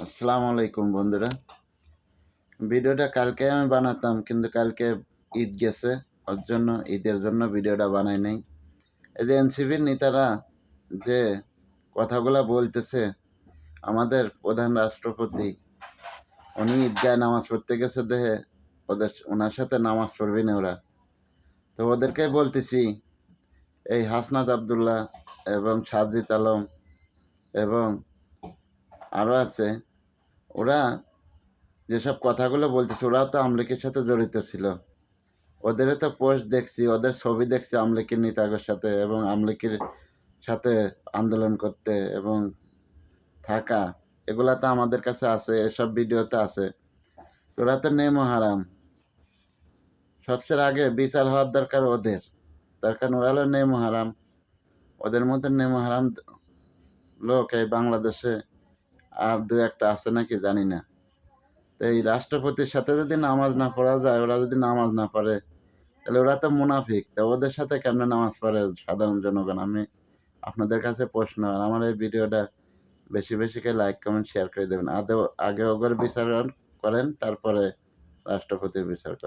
আসসালামু আলাইকুম বন্ধুরা। ভিডিওটা কালকে আমি বানাতাম, কিন্তু কালকে ঈদ গেছে, ওর জন্য ঈদের জন্য ভিডিওটা বানাই নাই। এই যে এনসিপির নেতারা যে কথাগুলো বলতেছে, আমাদের প্রধান রাষ্ট্রপতি উনি ঈদগায় নামাজ পড়তে গেছে দেখে ওনার সাথে নামাজ পড়বি না ওরা। তো ওদেরকে বলতেছি, এই হাসনাত আবদুল্লাহ এবং সাজিদ আলম এবং আরও আছে, ওরা যেসব কথাগুলো বলতেছে ওরাও তো আমলিকের সাথে জড়িত ছিল। ওদেরও তো পোস্ট দেখছি, ওদের ছবি দেখছি আমলিকের নেতাদের সাথে, এবং আমলিকের সাথে আন্দোলন করতে এবং থাকা, এগুলা তো আমাদের কাছে আছে, এসব ভিডিওতে আছে। ওরা তো নেমো হারাম। সবচেয়ে আগে বিচার হওয়ার দরকার ওদের, তার কারণ ওরা হলো নেমো হারাম। ওদের মধ্যে নেমো হারাম লোক এই বাংলাদেশে আর দু একটা আছে নাকি জানি না। তো এই রাষ্ট্রপতির সাথে যদি নামাজ না পড়া যায়, ওরা যদি নামাজ না পড়ে, তাহলে ওরা তো মুনাফিক। তা ওদের সাথে কেমনে নামাজ পড়ে সাধারণ জনগণ? আমি আপনাদের কাছে প্রশ্ন, আর আমার এই ভিডিওটা বেশি বেশি করে লাইক কমেন্ট শেয়ার করে দেবেন। আগে ওগর বিচার করেন, তারপরে রাষ্ট্রপতির বিচার করেন।